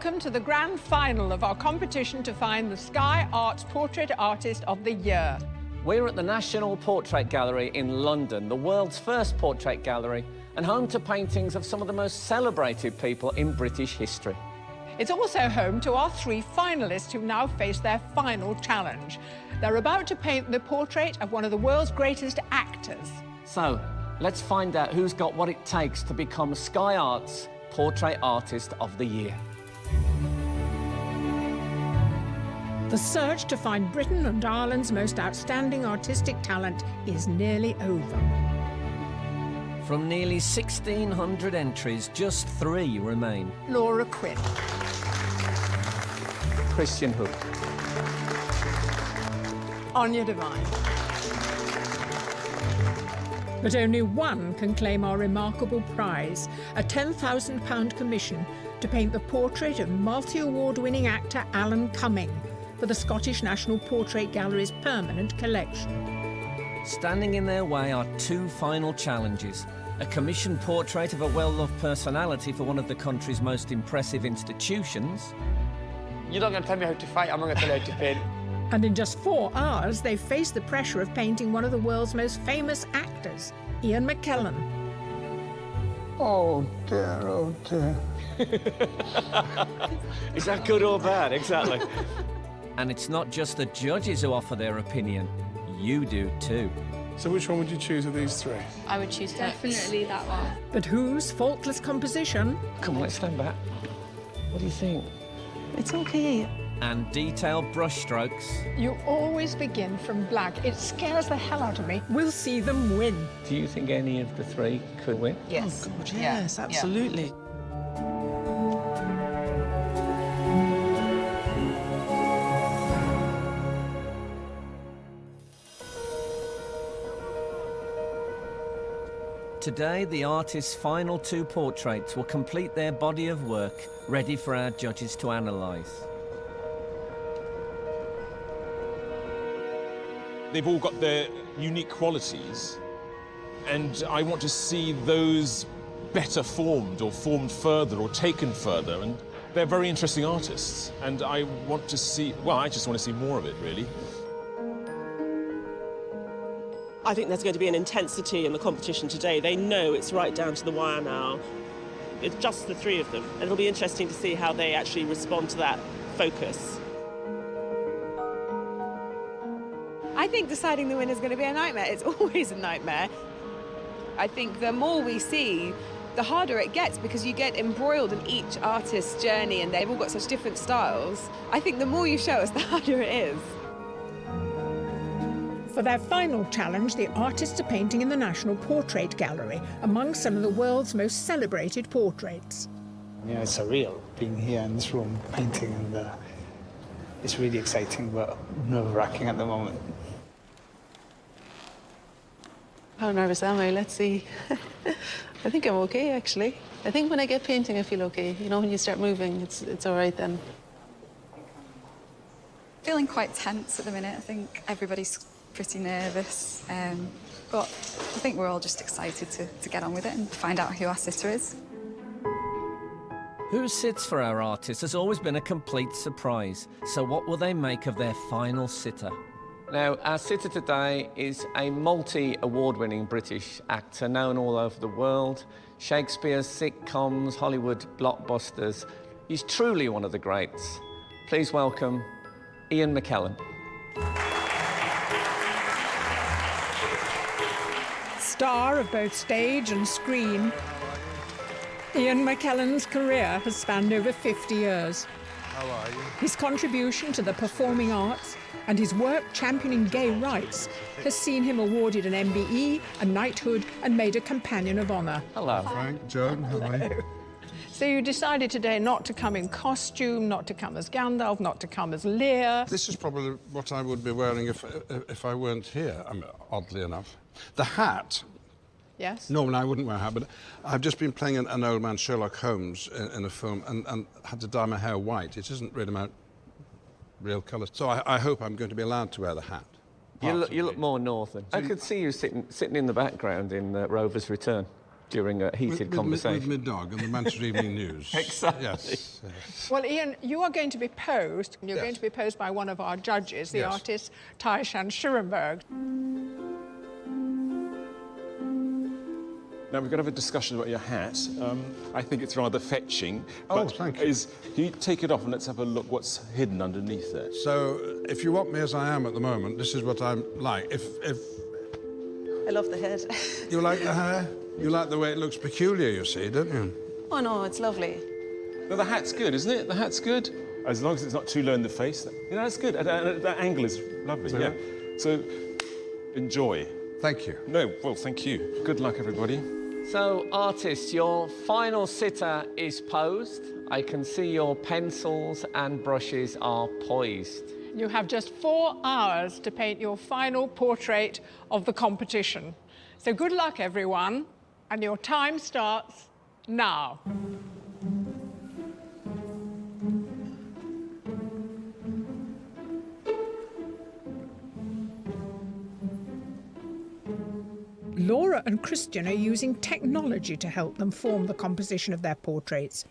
welcome to the grand final of our competition to find the Sky Arts Portrait Artist of the Year. We're at the National Portrait Gallery in London, the world's first portrait gallery, and home to paintings of some of the most celebrated people in British history. It's also home to our 3 finalists who now face their final challenge. They're about to paint the portrait of one of the world's greatest actors. So, let's find out who's got what it takes to become Sky Arts Portrait Artist of the Year. The search to find Britain and Ireland's most outstanding artistic talent is nearly over. From nearly 1,600 entries, just 3 remain. Laura Quinn. Christian Hook. Anya Devine. But only one can claim our remarkable prize, a £10,000 commission to paint the portrait of multi-award-winning actor Alan Cumming for the Scottish National Portrait Gallery's permanent collection. Standing in their way are 2 final challenges. A commissioned portrait of a well-loved personality for one of the country's most impressive institutions. You're not going to tell me how to fight, I'm not going to tell you how to paint. And in just 4 hours, they face the pressure of painting one of the world's most famous actors, Ian McKellen. Oh dear, oh dear. Is that good or bad? Exactly. And it's not just the judges who offer their opinion. You do too. So which one would you choose of these 3? I would choose definitely that one. But whose faultless composition? Come on, let's stand back. What do you think? It's okay. And detailed brushstrokes. You always begin from blank. It scares the hell out of me. We'll see them win. Do you think any of the 3 could win? Yes. Oh, God, yes, absolutely. Today, the artist's final 2 portraits will complete their body of work, ready for our judges to analyse. They've all got their unique qualities, and I want to see those better formed, or formed further, or taken further, and they're very interesting artists, and I want to see, well, I just want to see more of it, really. I think there's going to be an intensity in the competition today. They know it's right down to the wire now. It's just the 3 of them, and it'll be interesting to see how they actually respond to that focus. I think deciding the winner is going to be a nightmare. It's always a nightmare. I think the more we see, the harder it gets because you get embroiled in each artist's journey and they've all got such different styles. I think the more you show us, the harder it is. For their final challenge, the artists are painting in the National Portrait Gallery, among some of the world's most celebrated portraits. You know, it's surreal being here in this room painting, and it's really exciting but nerve-wracking at the moment. How nervous am I? Let's see. I think I'm okay, actually. I think when I get painting, I feel okay. You know, when you start moving, it's all right then. Feeling quite tense at the minute. I think everybody's pretty nervous. But I think we're all just excited to get on with it and find out who our sitter is. Who sits for our artists has always been a complete surprise. So what will they make of their final sitter? Now, our sitter today is a multi-award-winning British actor known all over the world. Shakespeare's sitcoms, Hollywood blockbusters. He's truly one of the greats. Please welcome Ian McKellen. Star of both stage and screen, Ian McKellen's career has spanned over 50 years. How are you? His contribution to the performing arts and his work championing gay rights has seen him awarded an MBE, a knighthood, and made a Companion of Honour. Hello. Frank, Joan, how are you? So you decided today not to come in costume, not to come as Gandalf, not to come as Lear. This is probably what I would be wearing if I weren't here, oddly enough. The hat. Yes? Normally I wouldn't wear a hat, but I've just been playing an old man, Sherlock Holmes, in a film, and had to dye my hair white. It isn't really my real colour. So I hope I'm going to be allowed to wear the hat. You look more northern. I could see you sitting in the background in Rover's Return. during a heated conversation. With mid-dog and the Manchester Evening News. Exactly. Yes. Well, Ian, you are going to be posed. You're Yes. going to be posed by one of our judges, the Yes. artist Taishan Schurenberg. Now, we're going to have a discussion about your hat. I think it's rather fetching. Oh, but thank you. Can you take it off and let's have a look what's hidden underneath there? So, if you want me as I am at the moment, this is what I'm like. If I love the head. you like the hair, you like the way it looks peculiar, you see, don't you? Oh, no, it's lovely. No, the hat's good, isn't it? The hat's good. As long as it's not too low in the face. You know, that's good. That angle is lovely, yeah. So, enjoy. Thank you. No, well, thank you. Good luck, everybody. So, artist, your final sitter is posed. I can see your pencils and brushes are poised. You have just 4 hours to paint your final portrait of the competition. So good luck, everyone, and your time starts now. Laura and Christian are using technology to help them form the composition of their portraits.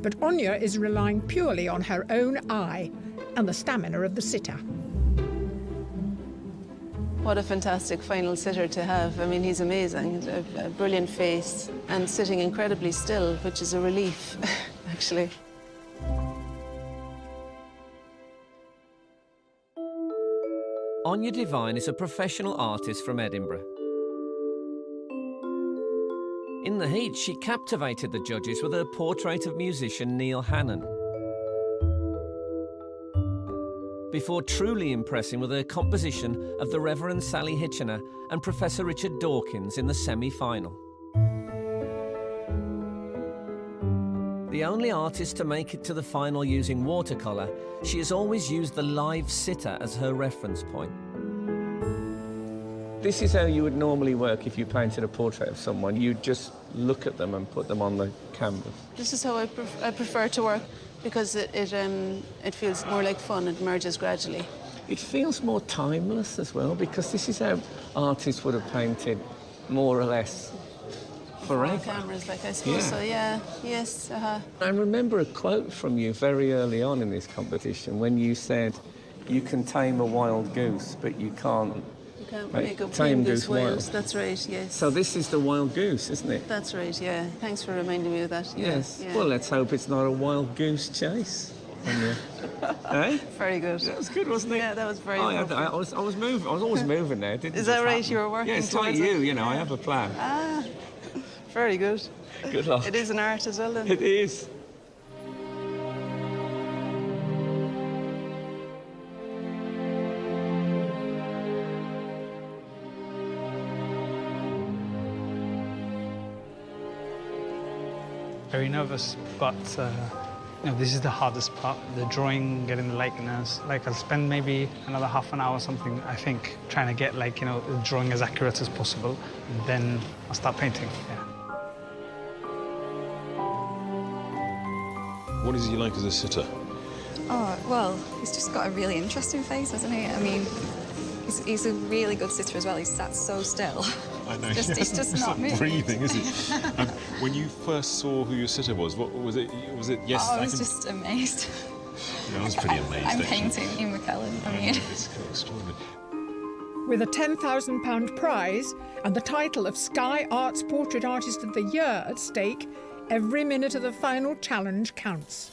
But Anya is relying purely on her own eye and the stamina of the sitter. What a fantastic final sitter to have. I mean, he's amazing. A brilliant face and sitting incredibly still, which is a relief, actually. Anya Devine is a professional artist from Edinburgh. In the heat, she captivated the judges with her portrait of musician Neil Hannon, before truly impressing with her composition of the Reverend Sally Hitchener and Professor Richard Dawkins in the semi-final. The only artist to make it to the final using watercolour, she has always used the live sitter as her reference point. This is how you would normally work if you painted a portrait of someone. You'd just look at them and put them on the canvas. This is how I prefer to work because it feels more like fun. It merges gradually. It feels more timeless as well because this is how artists would have painted more or less forever. Cameras, like I suppose. Yeah. So yeah, yes. I remember a quote from you very early on in this competition when you said, "You can tame a wild goose, but you can't make a tame goose wild." wild." That's right. Yes. So this is the wild goose, isn't it? That's right. Yeah. Thanks for reminding me of that. Yeah, Yes. Yeah. Well, let's hope it's not a wild goose chase. Eh? Very good. That was good, wasn't it? Yeah, that was very. I was moving. I was always moving there. Didn't Is just that right? happen. You were working Yeah, it's like towards you. it? You know, I have a plan. Ah, very good. Good luck. It is an art as well, then. It is. Very nervous, but this is the hardest part, the drawing, getting the likeness. Like, I'll spend maybe another half an hour or something, I think, trying to get, the drawing as accurate as possible. And then I'll start painting, yeah. What is he like as a sitter? Oh, well, he's just got a really interesting face, hasn't he? I mean, he's a really good sitter as well. He's sat so still. I know. He's just not moving. breathing, is he? When you first saw who your sitter was, what was it? Was it yes? Oh, I was just amazed. I was pretty amazed. I'm actually. painting Ian McKellen. I mean, It's extraordinary. With a £10,000 prize and the title of Sky Arts Portrait Artist of the Year at stake, every minute of the final challenge counts.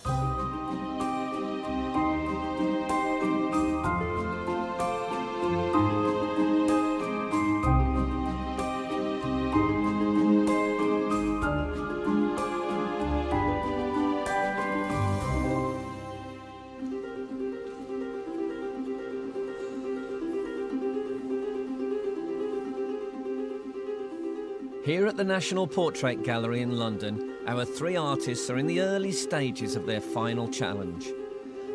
Here at the National Portrait Gallery in London, our 3 artists are in the early stages of their final challenge.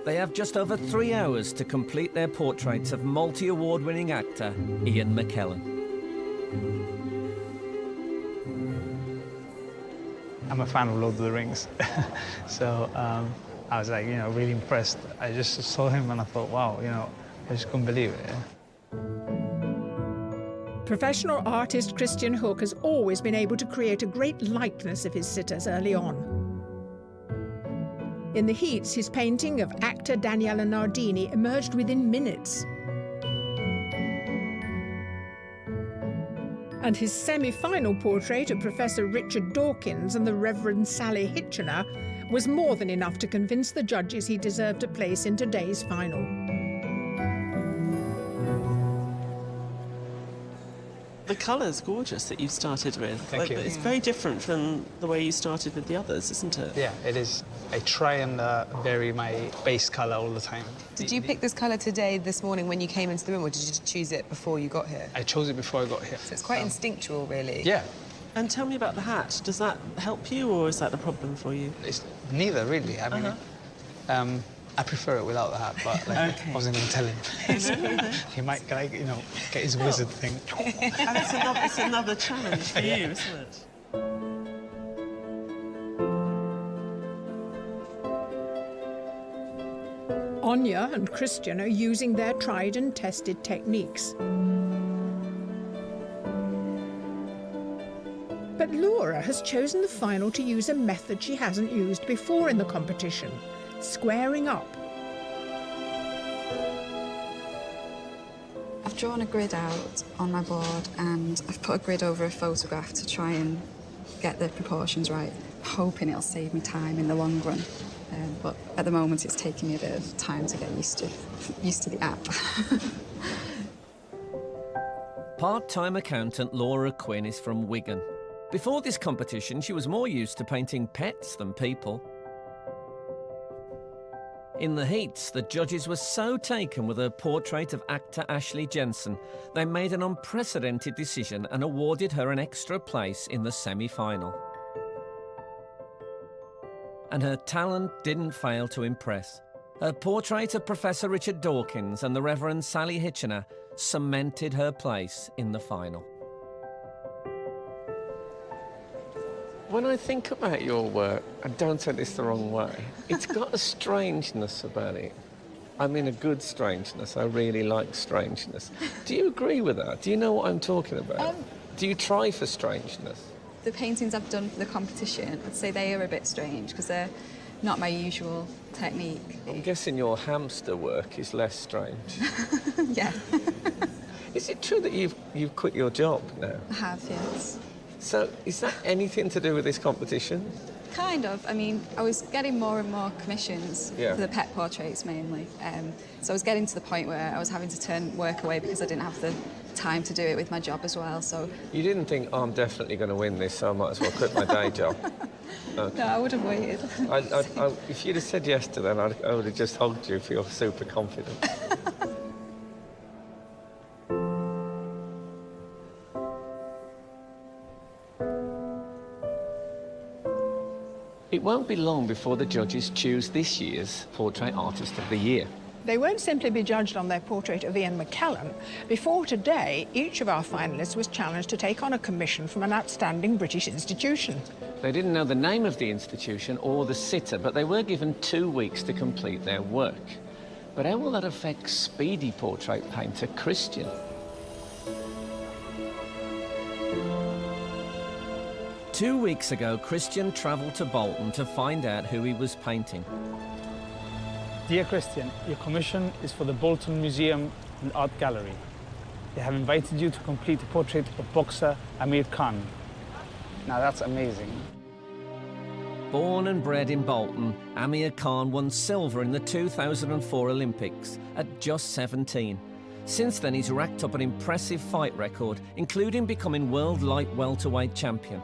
They have just over 3 hours to complete their portraits of multi-award-winning actor Ian McKellen. I'm a fan of Lord of the Rings, so I was really impressed. I just saw him and I thought, wow, I just couldn't believe it. Yeah. Professional artist Christian Hook has always been able to create a great likeness of his sitters early on. In the heats, his painting of actor Daniela Nardini emerged within minutes. And his semi-final portrait of Professor Richard Dawkins and the Reverend Sally Hitchener was more than enough to convince the judges he deserved a place in today's final. The colour's gorgeous that you've started with. Thank you. It's very different from the way you started with the others, isn't it? Yeah, it is. I try and vary my base colour all the time. Did you pick this colour today, this morning, when you came into the room, or did you choose it before you got here? I chose it before I got here. So it's quite instinctual, really. Yeah. And tell me about the hat. Does that help you, or is that a problem for you? It's neither, really. I mean, I prefer it without the hat, but like, I wasn't going to tell him. He might, like, you know, get his wizard thing. And it's another challenge for you, isn't it? Anya and Christian are using their tried and tested techniques. But Laura has chosen the final to use a method she hasn't used before in the competition: squaring up. I've drawn a grid out on my board and I've put a grid over a photograph to try and get the proportions right, hoping it'll save me time in the long run. But at the moment it's taking me a bit of time to get used to the app. Part-time accountant Laura Quinn is from Wigan. Before this competition, she was more used to painting pets than people. In the heats, the judges were so taken with her portrait of actor Ashley Jensen, they made an unprecedented decision and awarded her an extra place in the semi-final. And her talent didn't fail to impress. Her portrait of Professor Richard Dawkins and the Reverend Sally Hitchener cemented her place in the final. When I think about your work, and don't take this the wrong way, it's got a strangeness about it. I mean a good strangeness. I really like strangeness. Do you agree with that? Do you know what I'm talking about? Do you try for strangeness? The paintings I've done for the competition, I'd say they are a bit strange because they're not my usual technique. I'm guessing your hamster work is less strange. Yeah. Is it true that you've quit your job now? I have, yes. So is that anything to do with this competition? Kind of. I mean, I was getting more and more commissions for the pet portraits mainly. So I was getting to the point where I was having to turn work away because I didn't have the time to do it with my job as well. So you didn't think, oh, I'm definitely going to win this, so I might as well quit my day job? Okay. No, I would have waited. If you'd have said yes to that, I would have just hugged you for your super confidence. It won't be long before the judges choose this year's Portrait Artist of the Year. They won't simply be judged on their portrait of Ian McKellen. Before today, each of our finalists was challenged to take on a commission from an outstanding British institution. They didn't know the name of the institution or the sitter, but they were given 2 weeks to complete their work. But how will that affect speedy portrait painter Christian? Two weeks ago, Christian travelled to Bolton to find out who he was painting. Dear Christian, your commission is for the Bolton Museum and Art Gallery. They have invited you to complete a portrait of boxer Amir Khan. Now that's amazing. Born and bred in Bolton, Amir Khan won silver in the 2004 Olympics at just 17. Since then, he's racked up an impressive fight record, including becoming world light welterweight champion.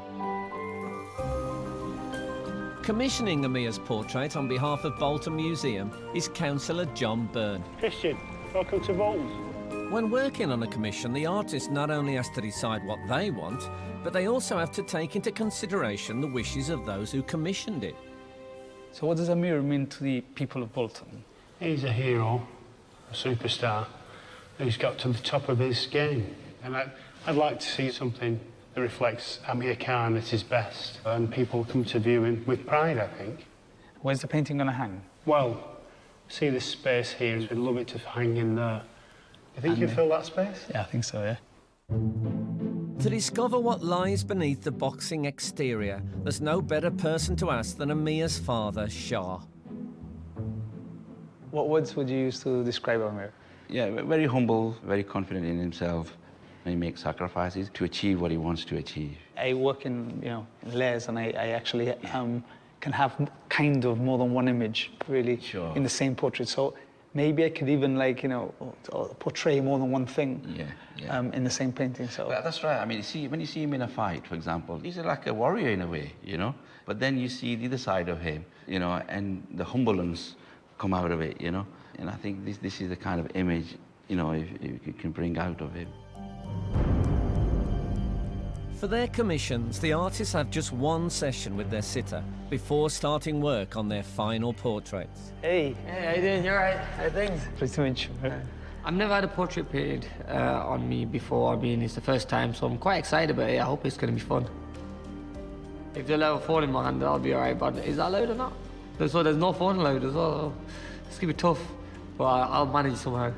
Commissioning Amir's portrait on behalf of Bolton Museum is Councillor John Byrne. Christian, welcome to Bolton. When working on a commission, the artist not only has to decide what they want, but they also have to take into consideration the wishes of those who commissioned it. So what does Amir mean to the people of Bolton? He's a hero, a superstar, who's got to the top of his game. And I'd like to see something that reflects Amir Khan at his best, and people come to view him with pride, I think. Where's the painting going to hang? Well, see this space here, I'd love it to hang in there. You think you can fill that space? Yeah, I think so, yeah. To discover what lies beneath the boxing exterior, there's no better person to ask than Amir's father, Shah. What words would you use to describe Amir? Yeah, very humble, very confident in himself. He makes sacrifices to achieve what he wants to achieve. I work in, in layers, and I actually can have kind of more than one image, really, in the same portrait. So maybe I could even, portray more than one thing in the same painting. So well, that's right. I mean, when you see him in a fight, for example, he's like a warrior in a way, But then you see the other side of him, and the humbleness come out of it, And I think this is the kind of image, if you can bring out of him. For their commissions, the artists have just one session with their sitter before starting work on their final portraits. Hey, how you doing? You all right? How things? Pretty to meet you. I've never had a portrait painted on me before. I mean, it's the first time, so I'm quite excited about it. I hope it's going to be fun. If they'll ever fall in my hand, I'll be all right, but is that allowed or not? So there's no phone allowed as well. It's going to be tough, but I'll manage somehow.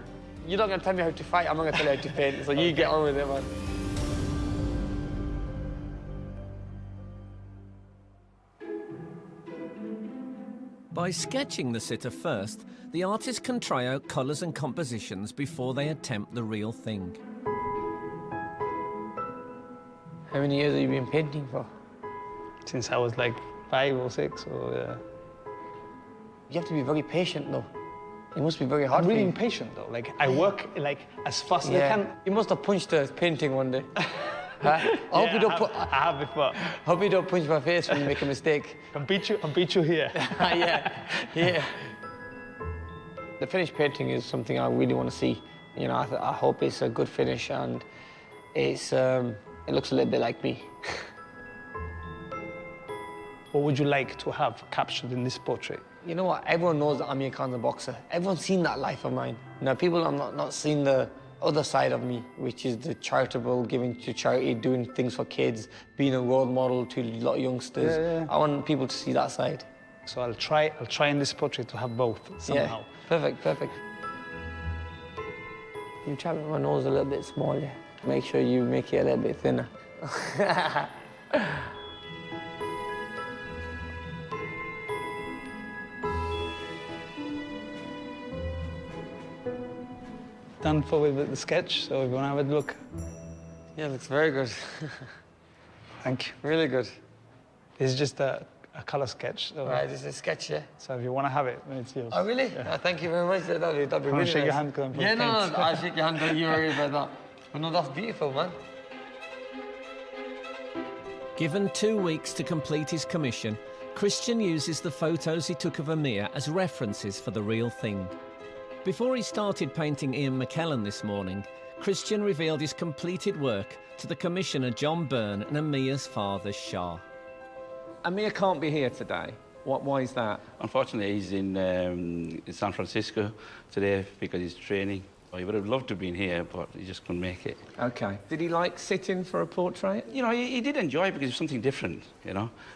You're not going to tell me how to fight, I'm not going to tell you how to paint, so you get on with it, man. By sketching the sitter first, the artist can try out colours and compositions before they attempt the real thing. How many years have you been painting for? Since I was like 5 or 6, or You have to be very patient, though. It must be very hard. I'm really impatient, though. I work as fast as I can. You must have punched a painting one day. Huh? I hope you don't I have before. Hope you don't punch my face when you make a mistake. I'll beat you here. yeah. The finished painting is something I really want to see. I hope it's a good finish, and it looks a little bit like me. What would you like to have captured in this portrait? You know what? Everyone knows that Amir Khan's a boxer. Everyone's seen that life of mine. Now, people have not seen the other side of me, which is the charitable, giving to charity, doing things for kids, being a role model to a lot of youngsters. Yeah. I want people to see that side. So I'll try in this portrait to have both somehow. Yeah, perfect. You try to make my nose a little bit small, yeah. Make sure you make it a little bit thinner. Done with the sketch, so if you want to have a look. Yeah, it looks very good. Thank you. Really good. This is just a colour sketch. So right, this is a sketch, yeah? So if you want to have it, then it's yours. Oh, really? Yeah. Thank you very much. That'd be really shake nice. your hand because I'm putting no, paint. I'll shake your hand. Don't you worry about that. But no, that's beautiful, man. Given 2 weeks to complete his commission, Christian uses the photos he took of Amir as references for the real thing. Before he started painting Ian McKellen this morning, Christian revealed his completed work to the commissioner John Byrne and Amir's father Shah. Amir can't be here today. Why is that? Unfortunately, he's in San Francisco today because he's training. He would have loved to have been here, but he just couldn't make it. OK. Did he like sitting for a portrait? He did enjoy it because it was something different,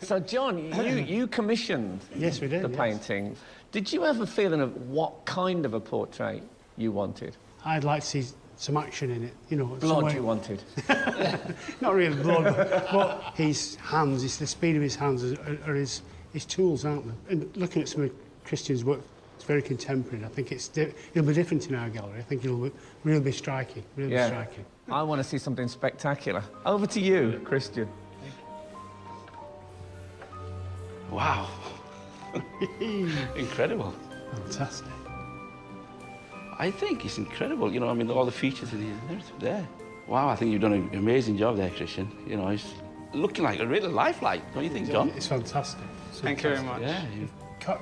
So, John, you commissioned Yes, we did, the yes. painting. Did you have a feeling of what kind of a portrait you wanted? I'd like to see some action in it, Blood somewhere. you wanted? Not really blood, but his hands, it's the speed of his hands are his tools, aren't they? And looking at some of Christian's work, it's very contemporary. I think it'll be different in our gallery. I think it'll really be striking, be striking. I want to see something spectacular. Over to you, Christian. Wow. Incredible. Fantastic. I think it's incredible, all the features in there. Wow, I think you've done an amazing job there, Christian. It's looking like a real lifelike, don't you think, John? It's fantastic. Thank you very much. Yeah.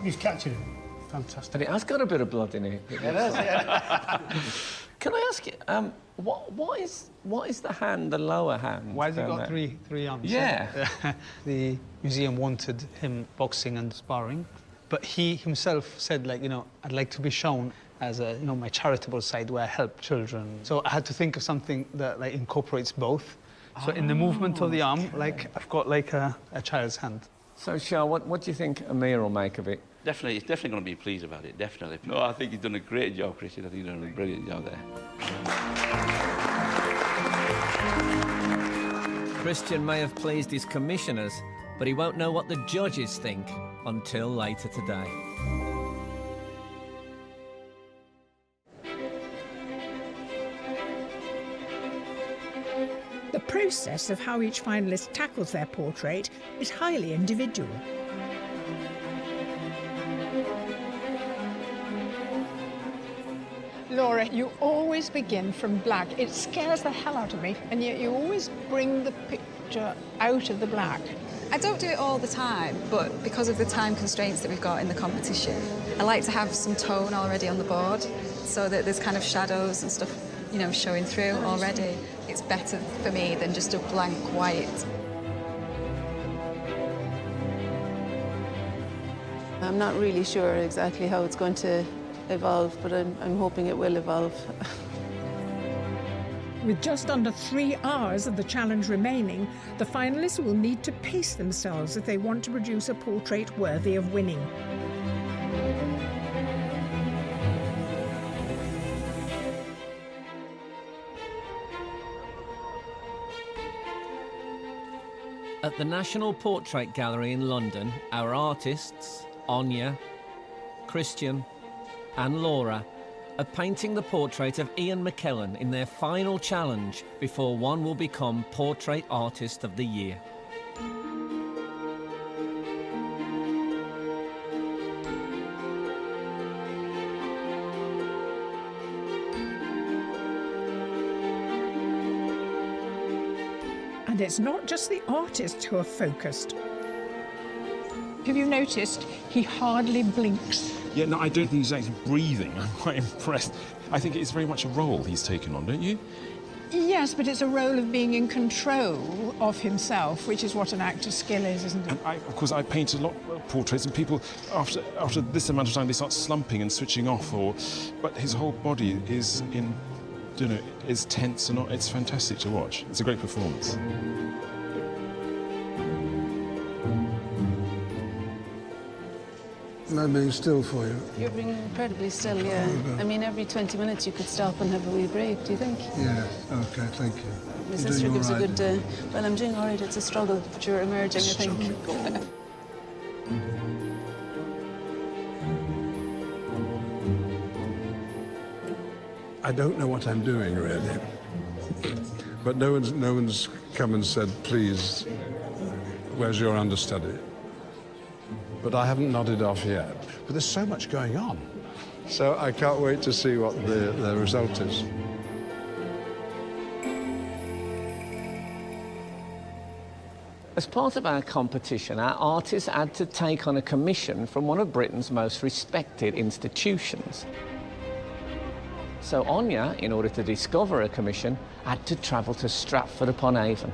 You've captured him. Fantastic. But it has got a bit of blood in it. It is, yeah. Can I ask you, what is the hand, the lower hand? Why has he down got there? three arms? Yeah. The museum wanted him boxing and sparring, but he himself said, I'd like to be shown as my charitable side where I help children. So I had to think of something that incorporates both. So in the movement of the arm, I've got a child's hand. So, Shah, what do you think Amir will make of it? Definitely, he's definitely going to be pleased about it, definitely. No, I think he's done a great job, Christian. I think he's done a brilliant job there. Christian may have pleased his commissioners, but he won't know what the judges think until later today. The process of how each finalist tackles their portrait is highly individual. Laura, you always begin from black. It scares the hell out of me, and yet you always bring the picture out of the black. I don't do it all the time, but because of the time constraints that we've got in the competition, I like to have some tone already on the board so that there's kind of shadows and stuff, you know, showing through already. It's better for me than just a blank white. I'm not really sure exactly how it's going to evolve, but I'm hoping it will evolve. With just under 3 hours of the challenge remaining, the finalists will need to pace themselves if they want to produce a portrait worthy of winning. At the National Portrait Gallery in London, our artists, Anya, Christian and Laura, are painting the portrait of Ian McKellen in their final challenge before one will become Portrait Artist of the Year. And it's not just the artists who are focused. Have you noticed he hardly blinks? Yeah, no, I don't think he's actually breathing. I'm quite impressed. I think it's very much a role he's taken on, don't you? Yes, but it's a role of being in control of himself, which is what an actor's skill is, isn't it? And of course, I paint a lot of portraits, and people, after this amount of time, they start slumping and switching off. But his whole body is in, you know, is tense, and it's fantastic to watch. It's a great performance. Am I being still for you? You're being incredibly still, yeah. I mean, every 20 minutes you could stop and have a wee break, do you think? Yeah, OK, thank you. My sister gives a good... well, I'm doing all right. It's a struggle, but you're emerging, I think. I don't know what I'm doing, really. But no one's come and said, please, where's your understudy? But I haven't nodded off yet. But there's so much going on. So I can't wait to see what the result is. As part of our competition, our artists had to take on a commission from one of Britain's most respected institutions. So Anya, in order to discover a commission, had to travel to Stratford-upon-Avon.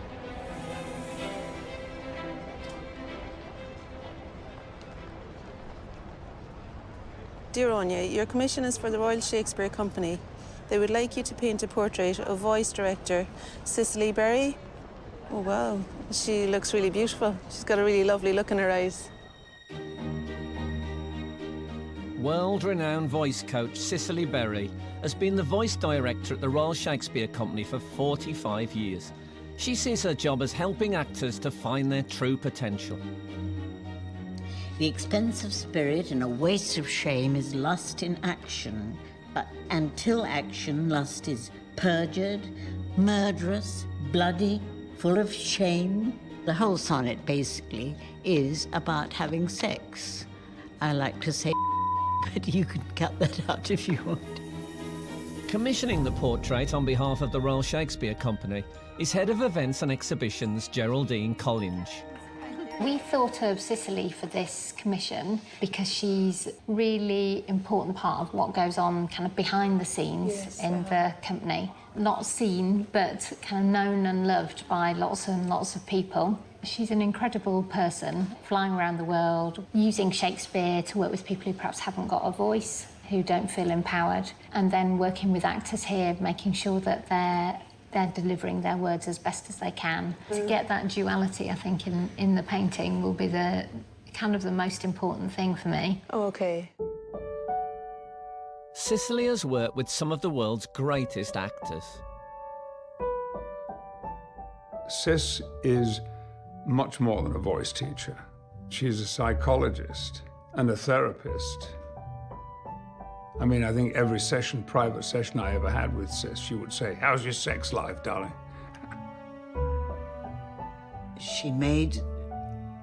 Dear Anya, your commission is for the Royal Shakespeare Company. They would like you to paint a portrait of voice director Cicely Berry. Oh, wow. She looks really beautiful. She's got a really lovely look in her eyes. World-renowned voice coach Cicely Berry has been the voice director at the Royal Shakespeare Company for 45 years. She sees her job as helping actors to find their true potential. The expense of spirit and a waste of shame is lust in action, but until action, lust is perjured, murderous, bloody, full of shame. The whole sonnet, basically, is about having sex. I like to say but you can cut that out if you want. Commissioning the portrait on behalf of the Royal Shakespeare Company is Head of Events and Exhibitions Geraldine Collinge. We thought of Cicely for this commission because she's a really important part of what goes on kind of behind the scenes in the company. Not seen, but kind of known and loved by lots and lots of people. She's an incredible person, flying around the world, using Shakespeare to work with people who perhaps haven't got a voice, who don't feel empowered, and then working with actors here, making sure that they're delivering their words as best as they can. To get that duality, I think, in the painting will be the kind of the most important thing for me. Oh, OK. Cicely has worked with some of the world's greatest actors. Cis is much more than a voice teacher. She's a psychologist and a therapist. I mean, I think every session, private session I ever had with Cis, she would say, "How's your sex life, darling?" She made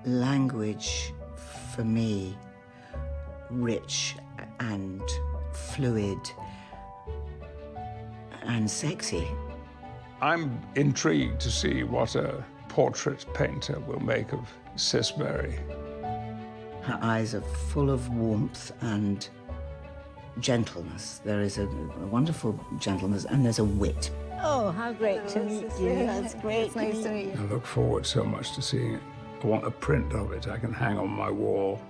language, for me, rich and fluid and sexy. I'm intrigued to see what a portrait painter will make of Cis Berry. Her eyes are full of warmth and gentleness. There is a wonderful gentleness, and there's a wit. Oh, how great to meet you. That's great. It's nice to meet you. I look forward so much to seeing it. I want a print of it I can hang on my wall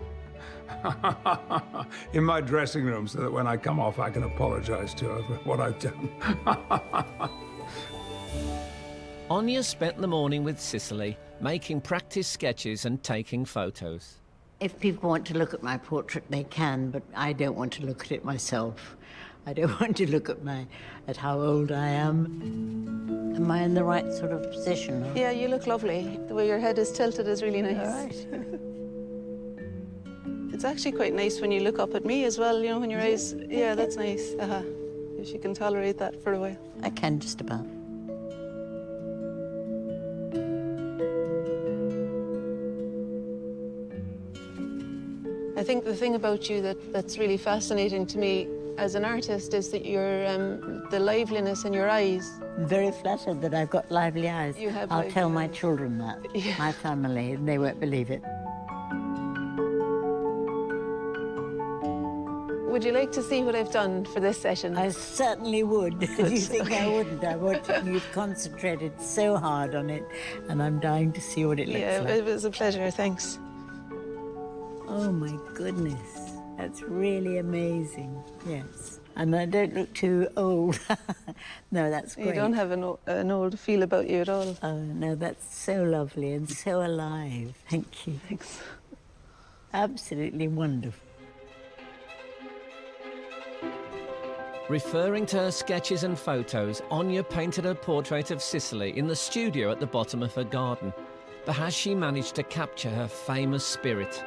in my dressing room, so that when I come off I can apologize to her for what I've done. Anya spent the morning with Cicely, making practice sketches and taking photos. If people want to look at my portrait, they can, but I don't want to look at it myself. I don't want to look at how old I am. Am I in the right sort of position? Yeah, you look lovely. The way your head is tilted is really nice. All right. It's actually quite nice when you look up at me as well, you know, when your eyes... Yeah, that's nice. If you can tolerate that for a while. I can, just about. I think the thing about you that's really fascinating to me as an artist is that the liveliness in your eyes. I'm very flattered that I've got lively eyes. You have I'll tell my eyes. children that, Yeah. my family, and they won't believe it. Would you like to see what I've done for this session? I certainly would. Do you think I wouldn't? You've concentrated so hard on it, and I'm dying to see what it looks Yeah, like. it was a pleasure, thanks. Oh, my goodness. That's really amazing. Yes. And I don't look too old. No, that's great. You don't have an old feel about you at all. Oh, no, that's so lovely and so alive. Thank you. Thanks. Absolutely wonderful. Referring to her sketches and photos, Anya painted her portrait of Cicely in the studio at the bottom of her garden. But has she managed to capture her famous spirit?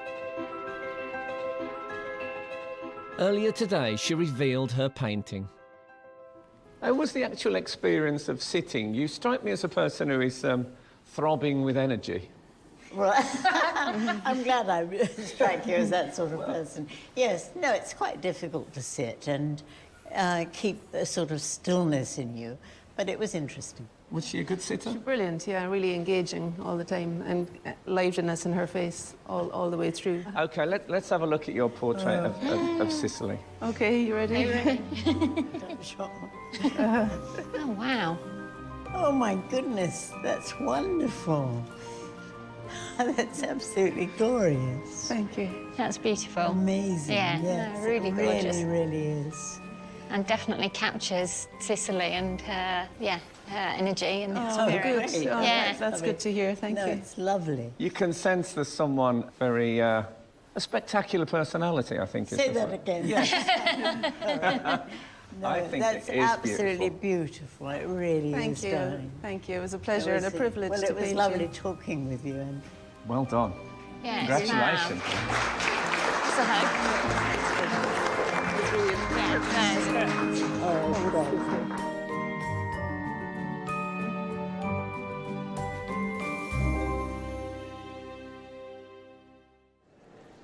Earlier today, she revealed her painting. How was the actual experience of sitting? You strike me as a person who is throbbing with energy. Well, I'm glad I strike you as that sort of person. Yes, no, it's quite difficult to sit and keep a sort of stillness in you, but it was interesting. Was she a good sitter? She's brilliant, yeah, really engaging all the time, and liveliness in her face all the way through. OK, let's have a look at your portrait of Cicely. OK, you ready? Oh, wow. Oh, my goodness, that's wonderful. That's absolutely glorious. Thank you. That's beautiful. Amazing. Yeah, yes, no, really it gorgeous. really is. And definitely captures Cicely and her energy and spirit. Good. Oh, Yeah. that's good to hear. Thank No, you. it's lovely. You can sense there's someone very... a spectacular personality, I think. Say that again. No, I think that's it is absolutely beautiful. It really Thank is, you. darling. Thank you. It was a pleasure and a privilege well, to it was paint lovely you. talking with you. And Well done. Yes, Congratulations. It's a hug.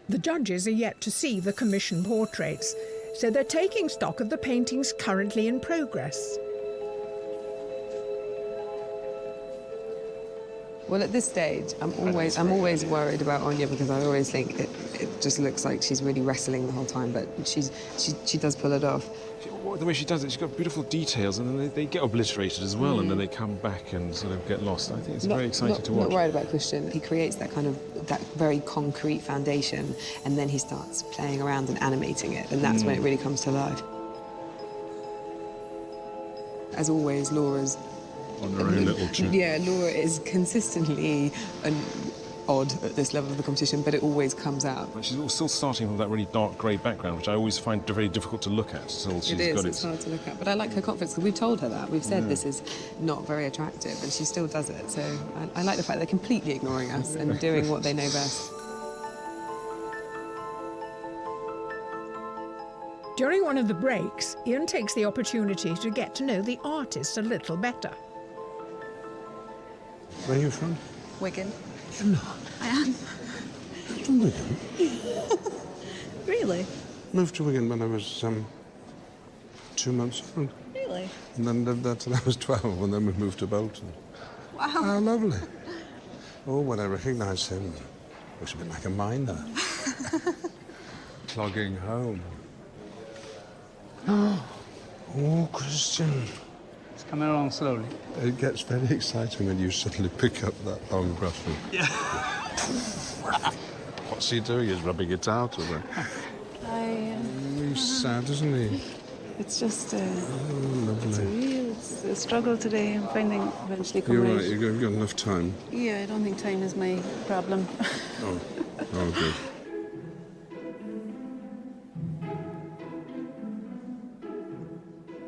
The judges are yet to see the commission portraits, so they're taking stock of the paintings currently in progress. Well, at this stage, I'm always worried about Anya, because I always think it just looks like she's really wrestling the whole time, but she does pull it off. The way she does it, she's got beautiful details, and then they get obliterated as well, and then they come back and sort of get lost. I think it's very exciting to watch. Not worried about Christian. He creates that very concrete foundation, and then he starts playing around and animating it, and that's when it really comes to life. As always, Laura's on her own little trip. Yeah, Laura is consistently odd at this level of the competition, but it always comes out. But she's still starting from that really dark grey background, which I always find very difficult to look at. It's hard to look at. But I like her confidence, because we've told her that. We've said this is not very attractive, and she still does it. So I like the fact they're completely ignoring us and doing what they know best. During one of the breaks, Ian takes the opportunity to get to know the artist a little better. Where are you from? Wigan. No. I am. From Wigan? Really? Moved to Wigan when I was 2 months old. Really? And then lived there till I was 12, and then we moved to Bolton. Wow. How lovely. Oh, when I recognised him, looks a bit like a miner. Clogging home. Oh, Christian. It's coming along slowly. It gets very exciting when you suddenly pick up that long brushing. Yeah. What's he doing? He's rubbing it out, or what? He's sad, isn't he? It's just Lovely. it's a struggle today. I'm finding eventually You're coming right, you've got enough time. Yeah, I don't think time is my problem. Oh, good.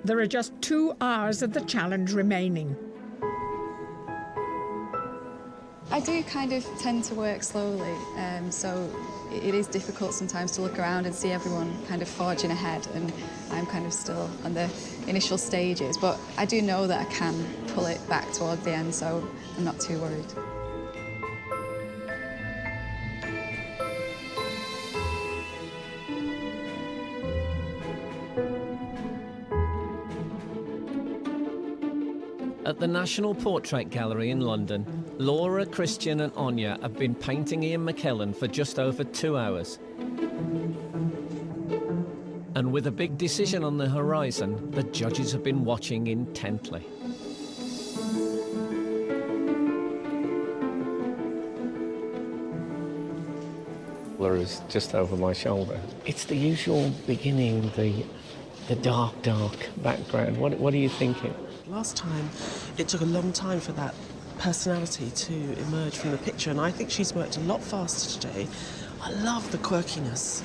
There are just 2 hours of the challenge remaining. I do kind of tend to work slowly, so it is difficult sometimes to look around and see everyone kind of forging ahead, and I'm kind of still on the initial stages, but I do know that I can pull it back toward the end, so I'm not too worried. At the National Portrait Gallery in London, Laura, Christian and Anya have been painting Ian McKellen for just over 2 hours. And with a big decision on the horizon, the judges have been watching intently. Laura's just over my shoulder. It's the usual beginning, the dark background. What are you thinking? Last time, it took a long time for that personality to emerge from the picture, and I think she's worked a lot faster today. I love the quirkiness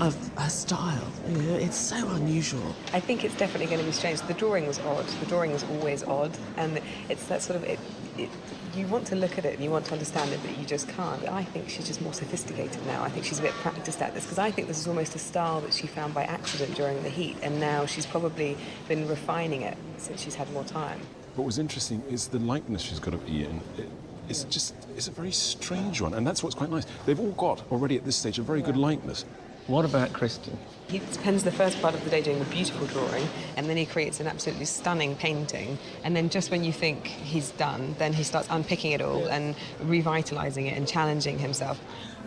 of her style. You know, it's so unusual. I think it's definitely going to be strange. The drawing was odd. The drawing was always odd, and it's that sort of you want to look at it and you want to understand it, but you just can't. I think she's just more sophisticated now. I think she's a bit practiced at this, because I think this is almost a style that she found by accident during the heat, and now she's probably been refining it since she's had more time. What was interesting is the likeness she's got of Ian. It's a very strange one, and that's what's quite nice. They've all got, already at this stage, a very good likeness. What about Christian? He spends the first part of the day doing a beautiful drawing, and then he creates an absolutely stunning painting, and then just when you think he's done, then he starts unpicking it all and revitalising it and challenging himself.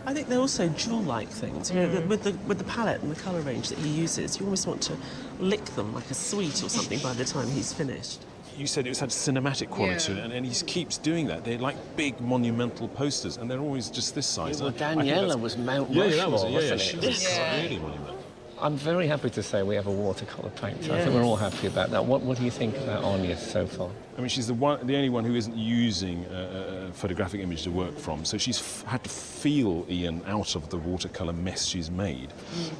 I think they're also jewel-like things. You know, with the palette and the colour range that he uses, you almost want to lick them like a sweet or something by the time he's finished. You said it had cinematic quality, and he keeps doing that. They're like big monumental posters, and they're always just this size. Well, Daniela was Mount Rushmore, wasn't she it? was really monumental. I'm very happy to say we have a watercolour painter. I think we're all happy about that. What do you think about Anya so far? I mean, she's the only one who isn't using a photographic image to work from, so she's had to feel Ian out of the watercolour mess she's made.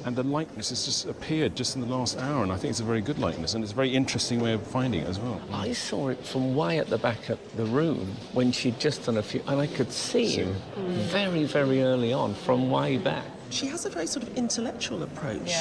And the likeness has just appeared just in the last hour, and I think it's a very good likeness, and it's a very interesting way of finding it as well. I saw it from way at the back of the room when she'd just done a few, and I could see him very, very early on from way back. She has a very sort of intellectual approach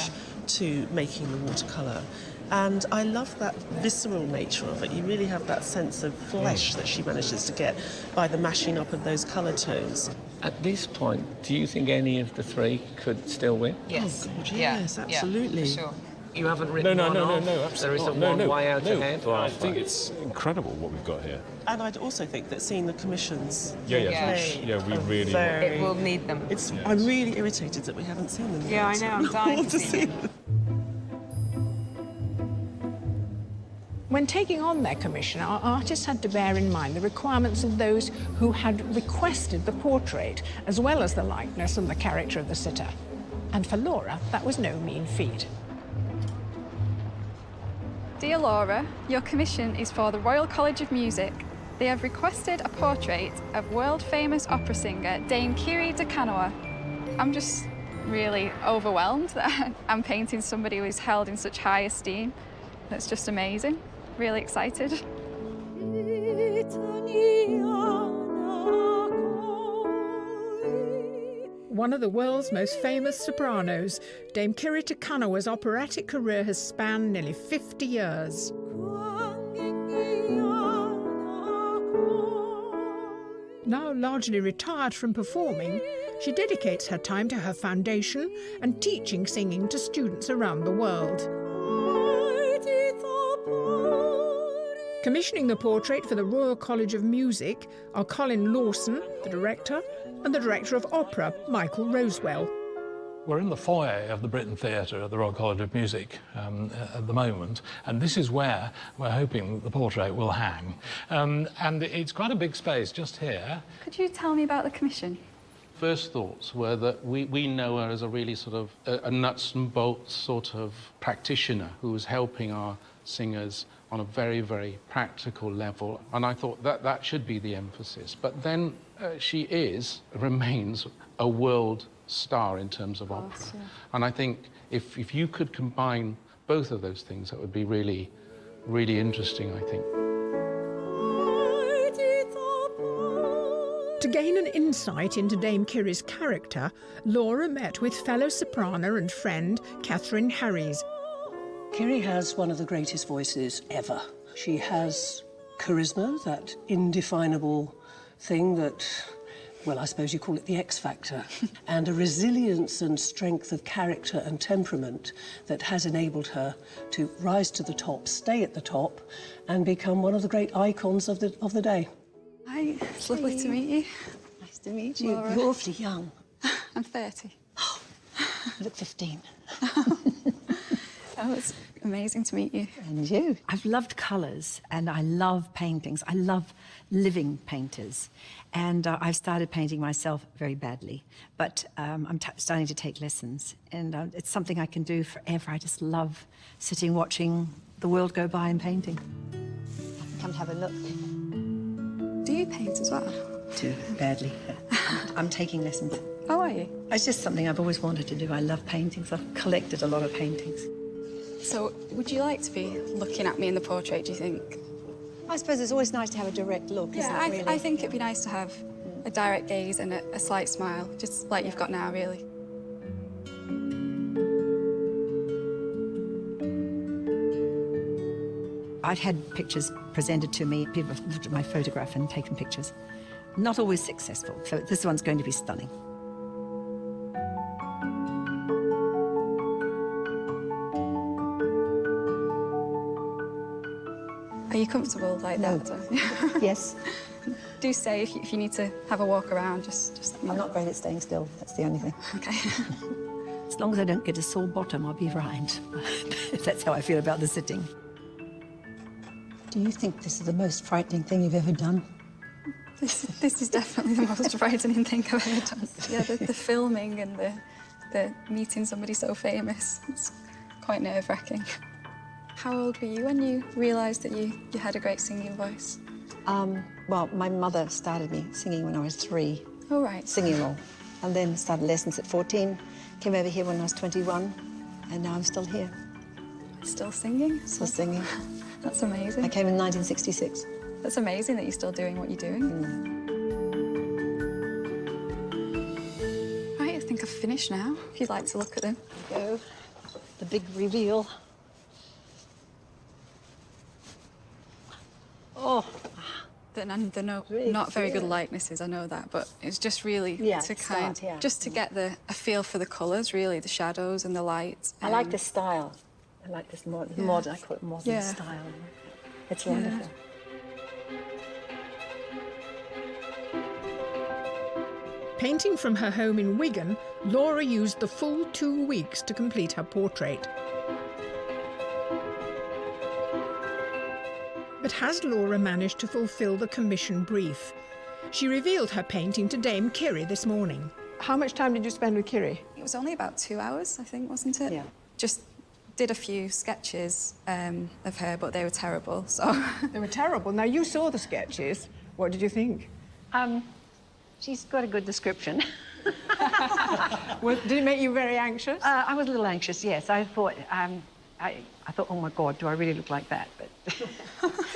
to making the watercolour. And I love that visceral nature of it. You really have that sense of flesh that she manages to get by the mashing up of those colour tones. At this point, do you think any of the three could still win? Yes. Oh, God, yes, absolutely. Yeah, for sure. You haven't written No, absolutely. There isn't one way out ahead. I think it's incredible what we've got here. And I'd also think that seeing the commissions we really It will need them. I'm really irritated that we haven't seen them yet. Yeah, I know. I'm dying to see them. When taking on their commission, our artists had to bear in mind the requirements of those who had requested the portrait, as well as the likeness and the character of the sitter. And for Laura, that was no mean feat. Dear Laura, your commission is for the Royal College of Music, They have requested a portrait of world-famous opera singer Dame Kiri de Canoa. I'm just really overwhelmed that I'm painting somebody who is held in such high esteem. That's just amazing. Really excited. One of the world's most famous sopranos, Dame Kiri de Canoa's operatic career has spanned nearly 50 years. Now largely retired from performing, she dedicates her time to her foundation and teaching singing to students around the world. Commissioning the portrait for the Royal College of Music are Colin Lawson, the director, and the director of opera, Michael Rosewell. We're in the foyer of the Britten Theatre at the Royal College of Music at the moment, and this is where we're hoping the portrait will hang. And it's quite a big space just here. Could you tell me about the commission? First thoughts were that we know her as a really sort of a nuts and bolts sort of practitioner who was helping our singers on a very, very practical level. And I thought that should be the emphasis. But then she remains a world star in terms of opera. Yeah. And I think if you could combine both of those things, that would be really, really interesting, I think. To gain an insight into Dame Kiri's character, Laura met with fellow soprano and friend Catherine Harries. Kiri has one of the greatest voices ever. She has charisma, that indefinable thing that, well, I suppose you call it the X factor, and a resilience and strength of character and temperament that has enabled her to rise to the top, stay at the top, and become one of the great icons of the day. Hi, it's lovely to meet you. Nice to meet you. Laura. You're awfully young. I'm 30. You look 15. Oh, it's amazing to meet you. And you. I've loved colours and I love paintings. I love living painters. And I've started painting myself very badly, but I'm starting to take lessons. And it's something I can do forever. I just love sitting, watching the world go by and painting. Come have a look. Do you paint as well? Too badly. I'm taking lessons. Oh, are you? It's just something I've always wanted to do. I love paintings. I've collected a lot of paintings. So, would you like to be looking at me in the portrait, do you think? I suppose it's always nice to have a direct look, isn't it, really? I think it'd be nice to have a direct gaze and a slight smile, just like you've got now, really. I've had pictures presented to me. People have looked at my photograph and taken pictures. Not always successful, so this one's going to be stunning. Are you comfortable like that? Yes. Do say if you need to have a walk around, just I'm not great at staying still, that's the only thing. Okay. As long as I don't get a sore bottom, I'll be right. That's how I feel about the sitting. Do you think this is the most frightening thing you've ever done? This is definitely the most frightening thing I've ever done. Yeah, the filming and the meeting somebody so famous, it's quite nerve-wracking. How old were you when you realised that you had a great singing voice? Well, my mother started me singing when I was 3. Oh, right. Singing along. And then started lessons at 14, came over here when I was 21, and now I'm still here. Still singing? Still singing. That's amazing. I came in 1966. That's amazing that you're still doing what you're doing. Right, I think I've finished now, if you'd like to look at them. Go. The big reveal. Oh. They're not very good likenesses, I know that, but it's just really just to get a feel for the colours, really, the shadows and the light. I like the style. I like this modern, I call it modern style. It's wonderful. Painting from her home in Wigan, Laura used the full 2 weeks to complete her portrait. But has Laura managed to fulfil the commission brief? She revealed her painting to Dame Kiri this morning. How much time did you spend with Kiri? It was only about 2 hours, I think, wasn't it? Yeah. Just did a few sketches of her, but they were terrible, so... They were terrible. Now, you saw the sketches. What did you think? She's got a good description. Well, did it make you very anxious? I was a little anxious, yes. I thought, I thought, oh my God, do I really look like that? But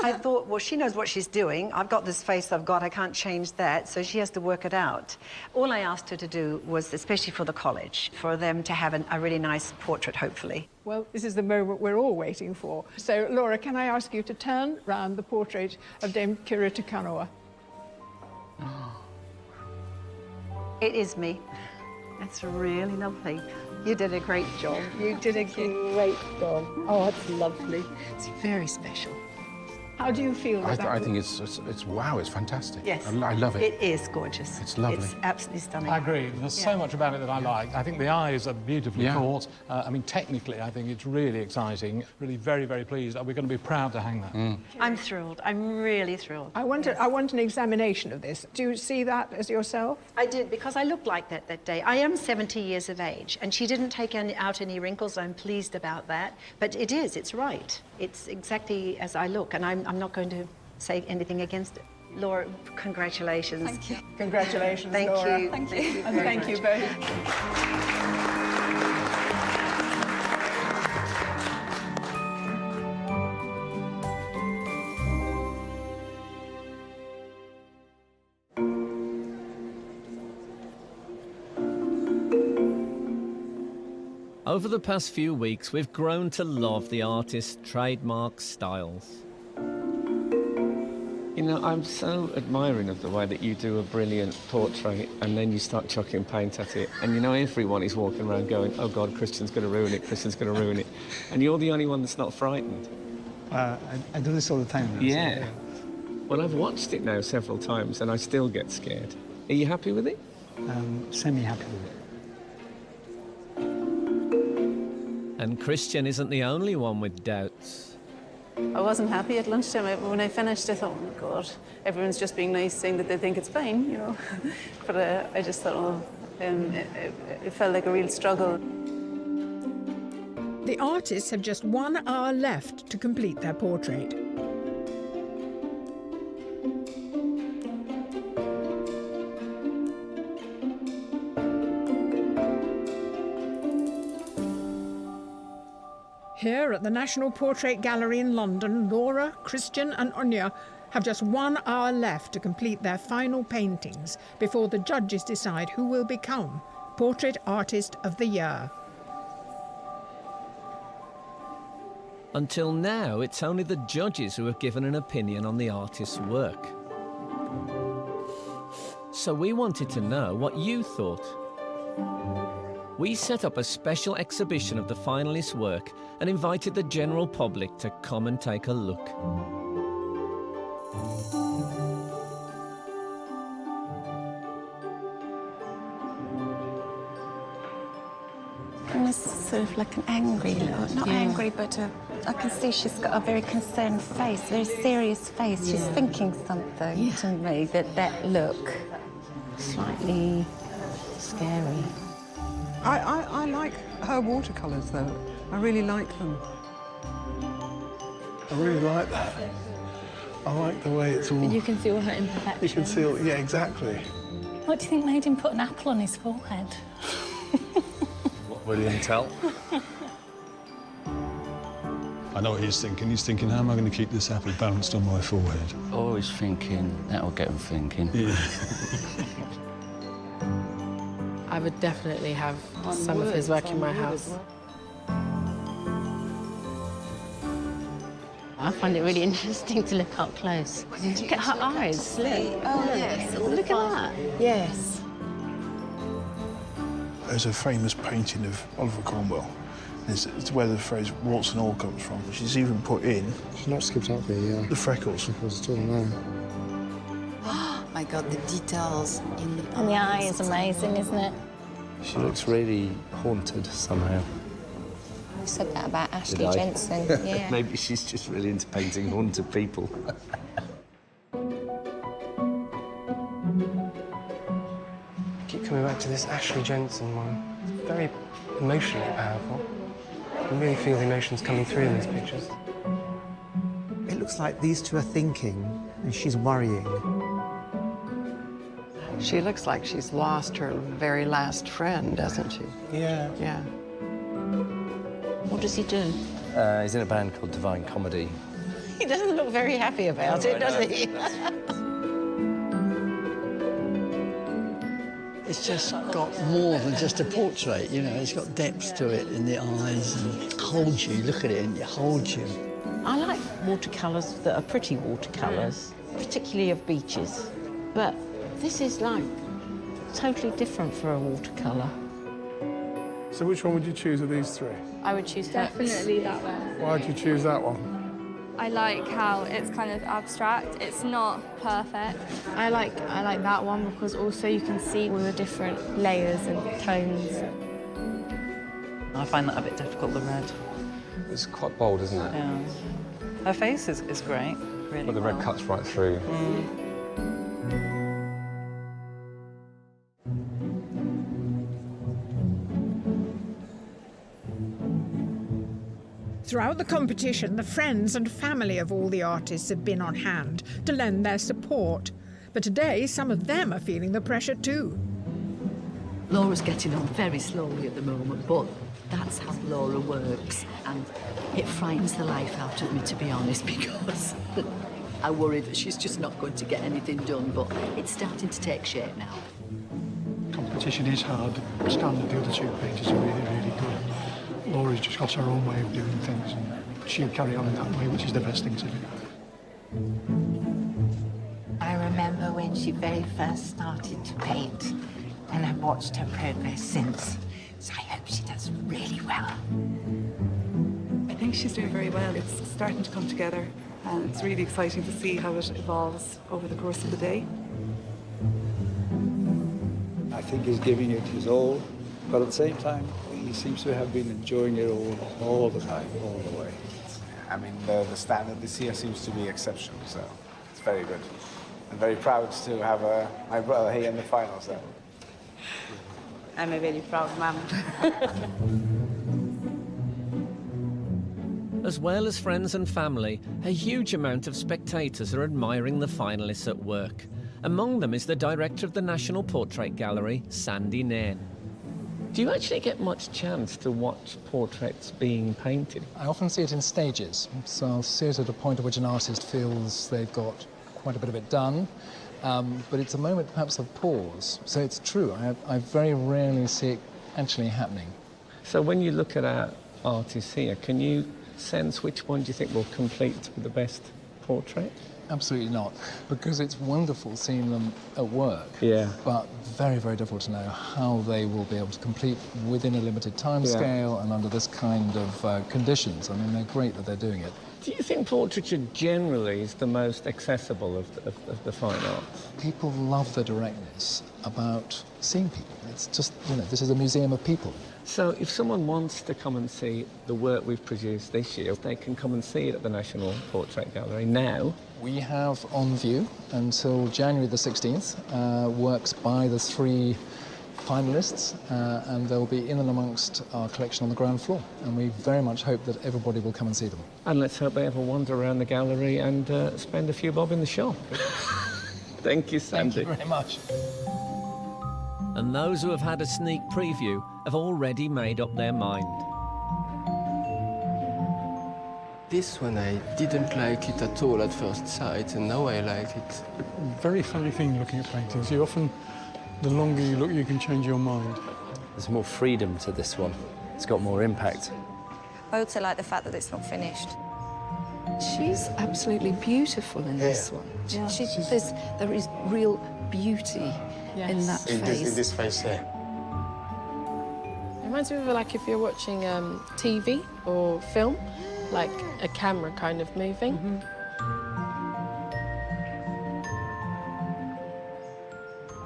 I thought, well, she knows what she's doing. I've got this face I've got, I can't change that, so she has to work it out. All I asked her to do was, especially for the college, for them to have a really nice portrait, hopefully. Well, this is the moment we're all waiting for. So, Laura, can I ask you to turn round the portrait of Dame Kira Tukanoa? It is me. That's really lovely. You did a great job. You did a great job. Oh, it's lovely. It's very special. How do you feel about that? I think it's wow, it's fantastic. Yes. I love it. It is gorgeous. It's lovely. It's absolutely stunning. I agree. There's so much about it that I like. I think the eyes are beautifully caught. I mean, technically, I think it's really exciting. Really very, very pleased. We're going to be proud to hang that. I'm thrilled. I'm really thrilled. I want an examination of this. Do you see that as yourself? I did, because I looked like that day. I am 70 years of age, and she didn't take out any wrinkles. I'm pleased about that. But it's right. It's exactly as I look, and I'm not going to say anything against it. Laura, congratulations. Thank you. Congratulations, Thank Laura. you. Thank you. And thank you both. Over the past few weeks, we've grown to love the artist's trademark styles. You know, I'm so admiring of the way that you do a brilliant portrait and then you start chucking paint at it. And you know, everyone is walking around going, oh God, Christian's going to ruin it, Christian's going to ruin it. And you're the only one that's not frightened. I do this all the time now. Yeah. Well, I've watched it now several times and I still get scared. Are you happy with it? Semi-happy with it. And Christian isn't the only one with doubts. I wasn't happy at lunchtime. When I finished, I thought, oh my God, everyone's just being nice, saying that they think it's fine, you know. But I just thought, oh, it felt like a real struggle. The artists have just 1 hour left to complete their portrait. Here at the National Portrait Gallery in London, Laura, Christian and Anya have just 1 hour left to complete their final paintings before the judges decide who will become Portrait Artist of the Year. Until now, it's only the judges who have given an opinion on the artist's work. So we wanted to know what you thought. We set up a special exhibition of the finalists' work and invited the general public to come and take a look. It's sort of like an angry look. Not angry, but I can see she's got a very concerned face, a very serious face. She's thinking something to me, that look. Slightly scary. I like her watercolours, though. I really like them. I really like that. I like the way it's all... You can see all her imperfections. You can see all... Yeah, exactly. What do you think made him put an apple on his forehead? William Tell. I know what he's thinking. He's thinking, how am I going to keep this apple balanced on my forehead? Always thinking, that'll get him thinking. Yeah. I would definitely have some of his work in my house. I find it really interesting to look up close. Look at her eyes. Look. Oh, yes. Look at that. Yes. There's a famous painting of Oliver Cromwell. It's where the phrase warts and all comes from. She's even put in... She's not skipped out the freckles. Freckles at all, no. Oh, my God, the details in the eyes. And the eye is amazing, isn't it? She looks really haunted somehow. You said that about Ashley Did I? Jensen, yeah. Maybe she's just really into painting haunted people. Keep coming back to this Ashley Jensen one. It's very emotionally powerful. You really feel the emotions coming through in these pictures. It looks like these two are thinking and she's worrying. She looks like she's lost her very last friend, doesn't she? Yeah. Yeah. What does he do? He's in a band called Divine Comedy. He doesn't look very happy about it, does he? It's just got more than just a portrait, you know. It's got depth to it in the eyes and it holds you. Look at it and it holds you. I like watercolours that are pretty watercolours, particularly of beaches. But this is like totally different for a watercolour. So which one would you choose of these three? I would choose Definitely that one. Why'd you choose that one? I like how it's kind of abstract. It's not perfect. I like that one because also you can see all the different layers and tones. I find that a bit difficult, the red. It's quite bold, isn't it? Yeah. Her face is great, really. But the red cuts right through. Throughout the competition, the friends and family of all the artists have been on hand to lend their support. But today, some of them are feeling the pressure too. Laura's getting on very slowly at the moment, but that's how Laura works. And it frightens the life out of me, to be honest, because I worry that she's just not going to get anything done, but it's starting to take shape now. Competition is hard. Standing the other two painters are really, really good. Laura's just got her own way of doing things, and she'll carry on in that way, which is the best thing to do. I remember when she very first started to paint, and I've watched her progress since. So I hope she does really well. I think she's doing very well. It's starting to come together, and it's really exciting to see how it evolves over the course of the day. I think he's giving it his all, but at the same time, he seems to have been enjoying it all the time, all the way. I mean, the standard this year seems to be exceptional, so it's very good. I'm very proud to have my brother here in the final, so. I'm a very proud mum. As well as friends and family, a huge amount of spectators are admiring the finalists at work. Among them is the director of the National Portrait Gallery, Sandy Nairn. Do you actually get much chance to watch portraits being painted? I often see it in stages. So I'll see it at a point at which an artist feels they've got quite a bit of it done. But it's a moment perhaps of pause. So it's true, I very rarely see it actually happening. So when you look at our artists here, can you sense which one do you think will complete the best portrait? Absolutely not, because it's wonderful seeing them at work, yeah, but very, very difficult to know how they will be able to complete within a limited time scale and under this kind of conditions. I mean, they're great that they're doing it. Do you think portraiture generally is the most accessible of the fine arts? People love the directness about seeing people. It's just, you know, this is a museum of people. So if someone wants to come and see the work we've produced this year, they can come and see it at the National Portrait Gallery now. We have on view until January the 16th works by the three finalists, and they'll be in and amongst our collection on the ground floor. And we very much hope that everybody will come and see them. And let's hope they have a wander around the gallery and spend a few bob in the shop. Thank you, Sandy. Thank you very much. And those who have had a sneak preview have already made up their mind. This one, I didn't like it at all at first sight, and now I like it. Very funny thing looking at paintings. You often, the longer you look, you can change your mind. There's more freedom to this one. It's got more impact. I also like the fact that it's not finished. She's absolutely beautiful in this one. Yeah. There is real beauty in that face. In this face there. It reminds me of like if you're watching TV or film, like a camera kind of moving.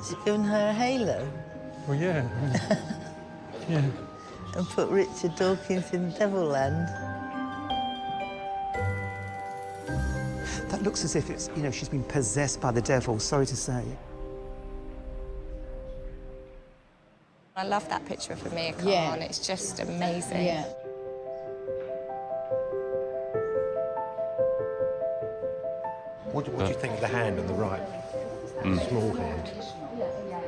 She's given her a halo. Well, yeah. Yeah. And put Richard Dawkins in Devilland. That looks as if it's, you know, she's been possessed by the devil, sorry to say. I love that picture of Amir Khan. Yeah. It's just amazing. Yeah. What do you think of the hand on the right? Small hand.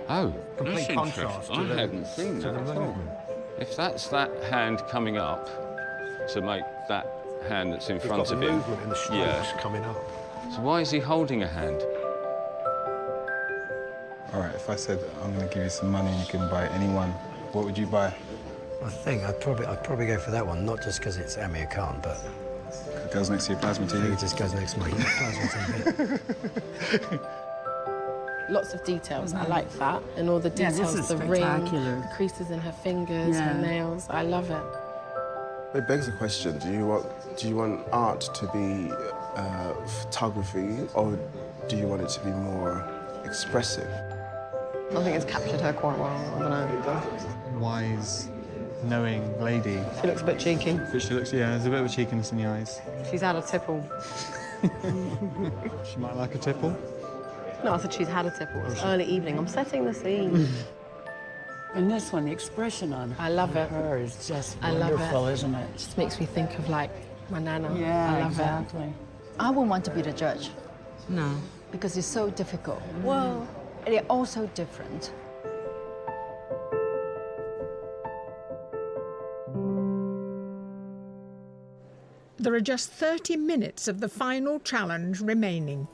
Oh, Complete that's contrast interesting. to I hadn't seen that at all. movement. If that's that hand coming up to make that hand that's in front of the him. movement and the strokes coming up. So why is he holding a hand? All right, if I said I'm going to give you some money and you can buy anyone, what would you buy? I think I'd probably go for that one, not just because it's Amir Khan, but It goes next to your plasma I think TV. it just goes next to my plasma TV. Lots of details. I like that. And all the Yeah, this details, is the ring, spectacular. the creases in her fingers, her nails. I love it. It begs the question, do you want art to be photography, or do you want it to be more expressive? I think it's captured her quite well. I don't know. Wise, knowing lady. She looks a bit cheeky. She looks, yeah, there's a bit of a cheekiness in the eyes. She's had a tipple. She might like a tipple. No, I said she's had a tipple. It's early evening. I'm setting the scene. And this one, the expression on I love it. her is just I love wonderful, it. isn't it? It just makes me think of, like, my nana. Yeah, I love exactly. I wouldn't want to be the judge. No. Because it's so difficult. Well, they're all so different. There are just 30 minutes of the final challenge remaining.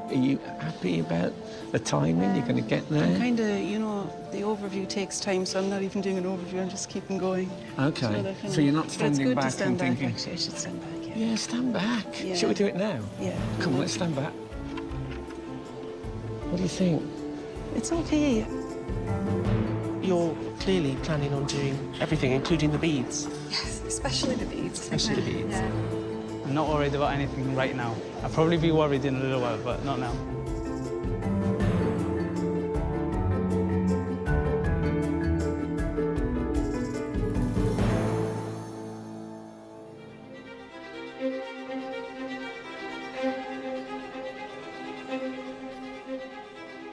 Are you happy about the timing? You're going to get there? I'm kind of, you know, the overview takes time, so I'm not even doing an overview, I'm just keeping going. Okay. So you're not standing back and thinking... Actually, I should stand back, yeah. Yeah, stand back. Yeah. Shall we do it now? Yeah. Come on, let's stand back. What do you think? It's okay. You're clearly planning on doing everything, including the beads. Yes, especially the beads. Especially the beads. Yeah. I'm not worried about anything right now. I'll probably be worried in a little while, but not now.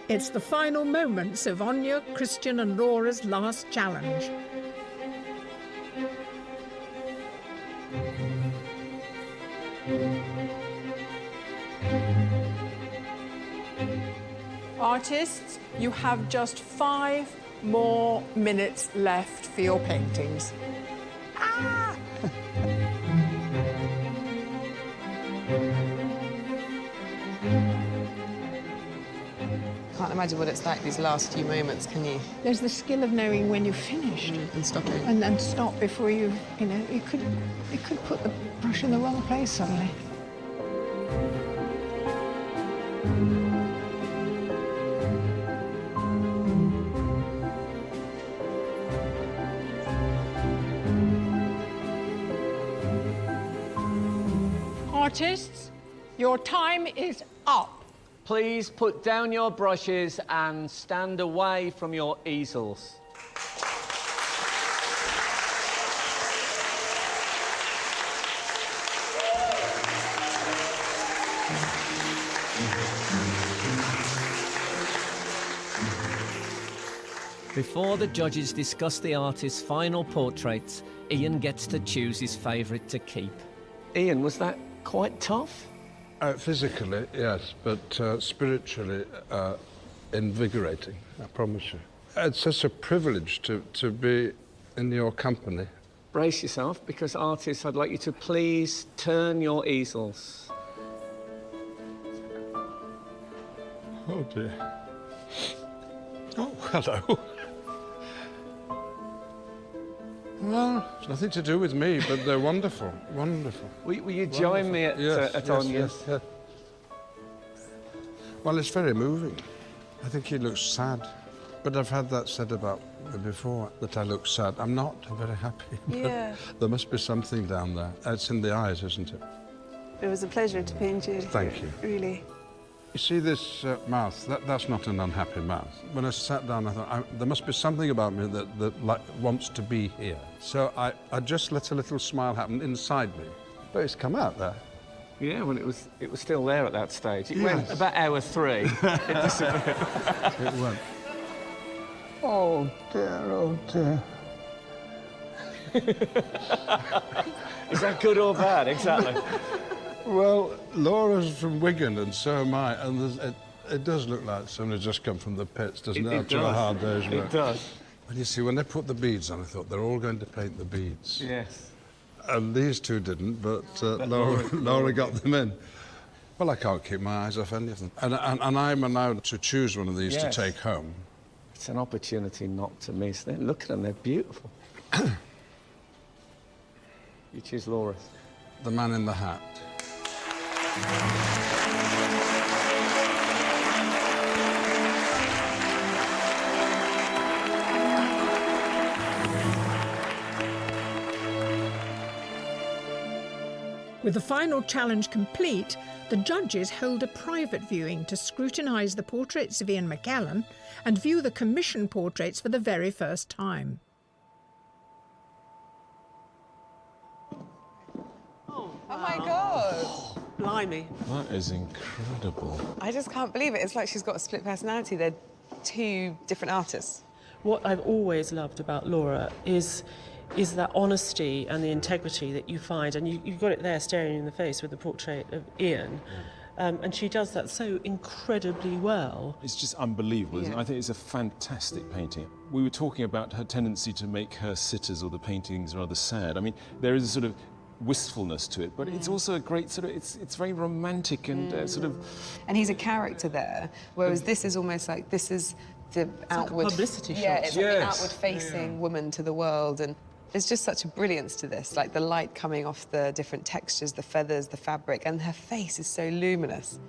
It's the final moments of Anya, Christian and Laura's last challenge. Artists, you have just 5 more minutes left for your paintings. Can't imagine what it's like these last few moments, can you? There's the skill of knowing when you've finished. And stopping. And stop before you know, you could put the brush in the wrong place suddenly. Artists, your time is up. Please put down your brushes and stand away from your easels. Before the judges discuss the artist's final portraits, Ian gets to choose his favourite to keep. Ian, was that quite tough? Physically, yes, but spiritually invigorating, I promise you. It's such a privilege to be in your company. Brace yourself, because artists, I'd like you to please turn your easels. Oh, dear. Oh, hello. Well, it's nothing to do with me, but they're wonderful, wonderful. Will you join me at Anya's? Yes. Well, it's very moving. I think he looks sad. But I've had that said about me before, that I look sad. I'm not. I'm very happy. Yeah. There must be something down there. It's in the eyes, isn't it? It was a pleasure to paint you. Thank you. Really. You see this mouth? That's not an unhappy mouth. When I sat down, I thought, there must be something about me that like, wants to be here. So I just let a little smile happen inside me. But it's come out there. Yeah, well, it was still there at that stage. It went about hour 3. It disappeared. It went. Oh, dear, oh, dear. Is that good or bad? Exactly. Well, Laura's from Wigan and so am I, and it does look like somebody's just come from the pits, doesn't it? After a hard day's work. It does. And you see, when they put the beads on, I thought they're all going to paint the beads. Yes. And these two didn't, but Laura got them in. Well, I can't keep my eyes off any of them. And I'm allowed to choose one of these to take home. It's an opportunity not to miss. Look at them, they're beautiful. You choose Laura's. The Man in the Hat. With the final challenge complete, the judges hold a private viewing to scrutinise the portraits of Ian McKellen and view the commissioned portraits for the very first time. Oh my God! Blimey. That is incredible. I just can't believe it. It's like she's got a split personality. They're two different artists. What I've always loved about Laura is that honesty and the integrity that you find, and you've got it there staring you in the face with the portrait of Ian. And she does that so incredibly well. It's just unbelievable, isn't it? I think it's a fantastic painting. We were talking about her tendency to make her sitters or the paintings rather sad. I mean, there is a sort of wistfulness to it, but it's also a great sort of, it's very romantic and sort of... And he's a character there, whereas this is almost like, this is the outward... Like a publicity shot. Yeah, it's like the outward-facing woman to the world, and there's just such a brilliance to this, like the light coming off the different textures, the feathers, the fabric, and her face is so luminous.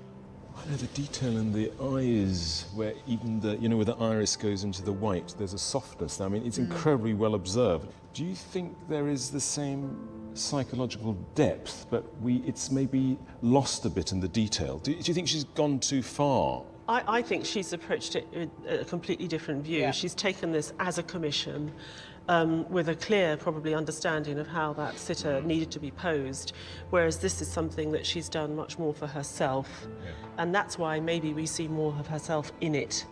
I know the detail in the eyes, where even the, you know, where the iris goes into the white, there's a softness. I mean, it's incredibly well observed. Do you think there is the same psychological depth, but it's maybe lost a bit in the detail? Do you think she's gone too far? I think she's approached it with a completely different view. Yeah. She's taken this as a commission with a clear, probably, understanding of how that sitter needed to be posed, whereas this is something that she's done much more for herself. Yeah. And that's why maybe we see more of herself in it.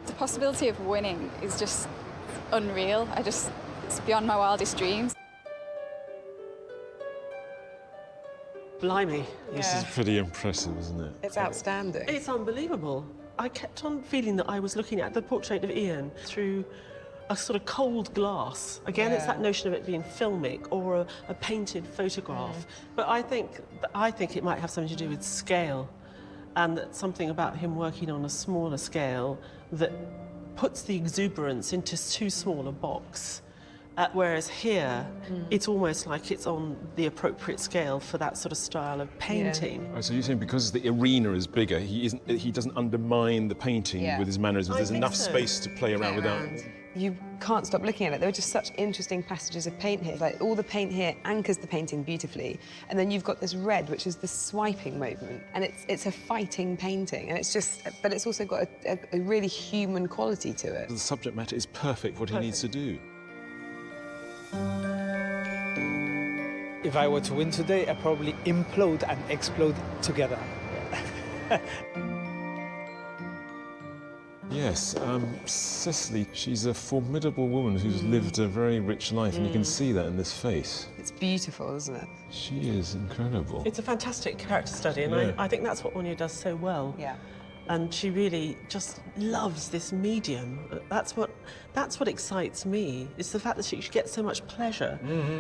The possibility of winning is just unreal. It's beyond my wildest dreams. Blimey. This is pretty impressive, isn't it? It's outstanding. It's unbelievable. I kept on feeling that I was looking at the portrait of Ian through a sort of cold glass. Again, it's that notion of it being filmic or a painted photograph. But I think it might have something to do with scale, and that something about him working on a smaller scale that puts the exuberance into too small a box. Whereas here, it's almost like it's on the appropriate scale for that sort of style of painting. Oh, so you're saying because the arena is bigger, he doesn't undermine the painting with his mannerisms. There's enough space to play around without. You can't stop looking at it. There are just such interesting passages of paint here. Like all the paint here anchors the painting beautifully, and then you've got this red, which is the swiping movement, and it's a fighting painting, and it's just, but it's also got a really human quality to it. The subject matter is perfect for what he needs to do. If I were to win today, I'd probably implode and explode together. Yes, Cicely, she's a formidable woman who's lived a very rich life, and you can see that in this face. It's beautiful, isn't it? She is incredible. It's a fantastic character study, and I think that's what Anya does so well. Yeah. And she really just loves this medium. That's what excites me. It's the fact that she gets so much pleasure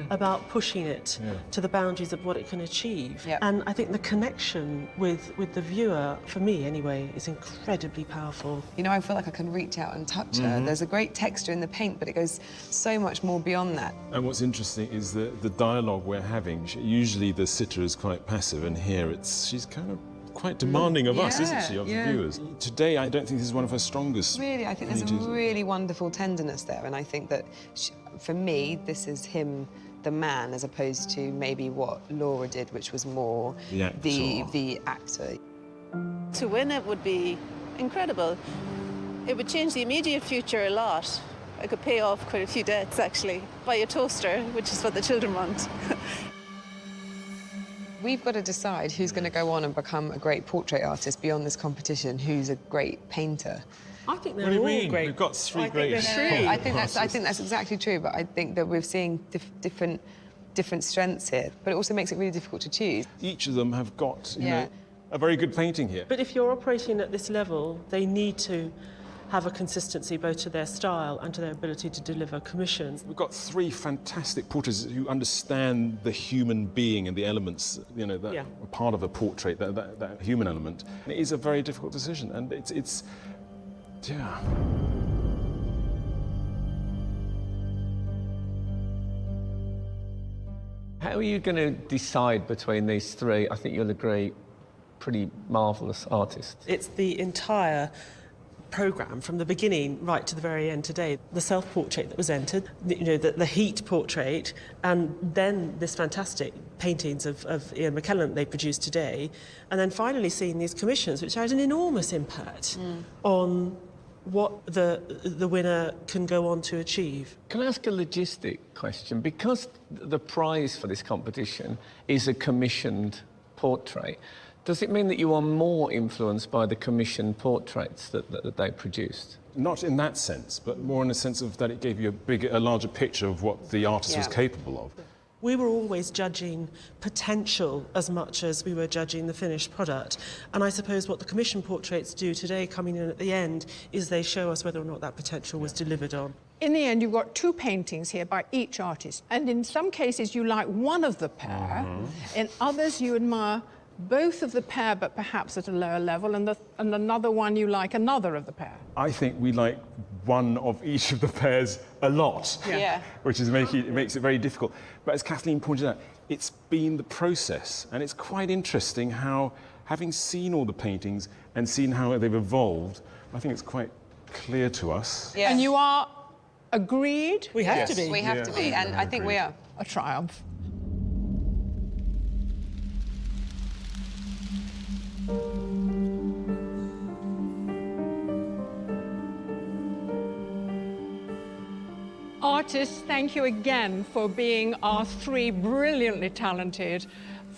about pushing it to the boundaries of what it can achieve. Yep. And I think the connection with the viewer, for me anyway, is incredibly powerful. You know, I feel like I can reach out and touch her. There's a great texture in the paint, but it goes so much more beyond that. And what's interesting is the dialogue we're having. Usually the sitter is quite passive, and here she's kind of quite demanding of us, isn't she, of the viewers? Today, I don't think this is one of her strongest. Really, I think there's a really wonderful tenderness there, and I think that, for me, this is him, the man, as opposed to maybe what Laura did, which was more the actor. To win it would be incredible. It would change the immediate future a lot. I could pay off quite a few debts, actually. Buy a toaster, which is what the children want. We've got to decide who's going to go on and become a great portrait artist beyond this competition, who's a great painter. I think What they're do you all mean? great. We've got three I great think they're true. I think that's exactly true, but I think that we're seeing different strengths here, but it also makes it really difficult to choose. Each of them have got, you know, a very good painting here. But if you're operating at this level, they need to have a consistency both to their style and to their ability to deliver commissions. We've got three fantastic portraits who understand the human being and the elements, you know, that are part of a portrait, that human element. And it is a very difficult decision, and it's yeah. How are you going to decide between these three? I think you'll agree, pretty marvellous artists. It's the entire programme from the beginning right to the very end today. The self-portrait that was entered, you know, the heat portrait, and then this fantastic paintings of Ian McKellen they produced today, and then finally seeing these commissions, which had an enormous impact on what the winner can go on to achieve. Can I ask a logistic question? Because the prize for this competition is a commissioned portrait, does it mean that you are more influenced by the commissioned portraits that they produced? Not in that sense, but more in the sense of that it gave you a larger picture of what the artist was capable of. We were always judging potential as much as we were judging the finished product. And I suppose what the commission portraits do today, coming in at the end, is they show us whether or not that potential was delivered on. In the end, you've got two paintings here by each artist. And in some cases, you like one of the pair. In others, you admire both of the pair, but perhaps at a lower level, and another one you like another of the pair. I think we like one of each of the pairs a lot, which is makes it very difficult. But as Kathleen pointed out, it's been the process, and it's quite interesting how, having seen all the paintings and seen how they've evolved, I think it's quite clear to us. Yeah. And you are agreed? We have to be. We have to be, and I think we are. A triumph. Artists, thank you again for being our three brilliantly talented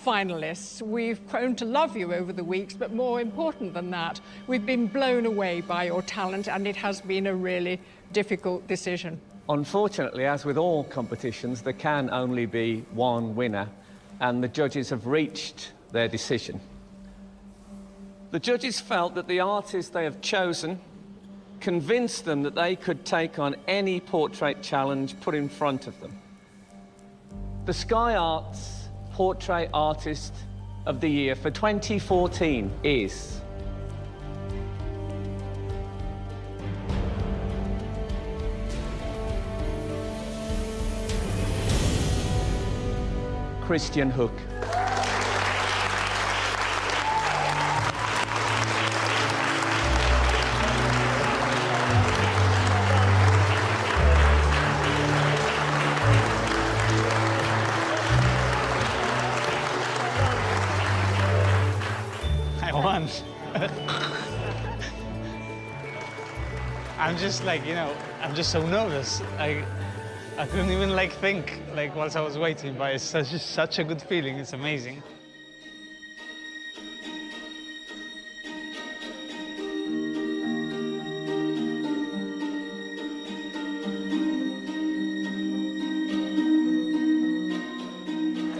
finalists. We've grown to love you over the weeks, but more important than that, we've been blown away by your talent, and it has been a really difficult decision. Unfortunately, as with all competitions, there can only be one winner, and the judges have reached their decision. The judges felt that the artist they have chosen convinced them that they could take on any portrait challenge put in front of them. The Sky Arts Portrait Artist of the Year for 2014 is... Christian Hook. I'm just like, you know, I'm just so nervous. I couldn't even like think like whilst I was waiting, but it's such a good feeling. It's amazing.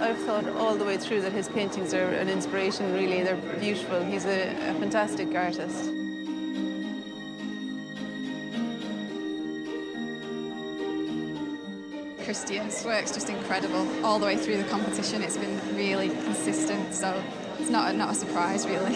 I've thought all the way through that his paintings are an inspiration, really. They're beautiful. He's a fantastic artist. Christian's work's just incredible. All the way through the competition, it's been really consistent, so it's not a surprise, really.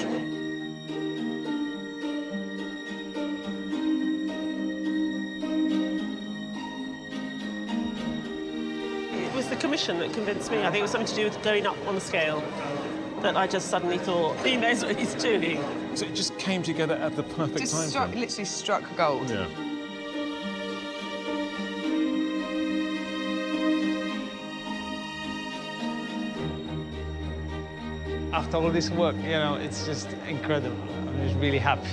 It was the commission that convinced me. I think it was something to do with going up on the scale that I just suddenly thought, he knows what he's doing. So it just came together at the perfect time. Literally struck gold. Yeah. After all this work, you know, it's just incredible. I'm just really happy.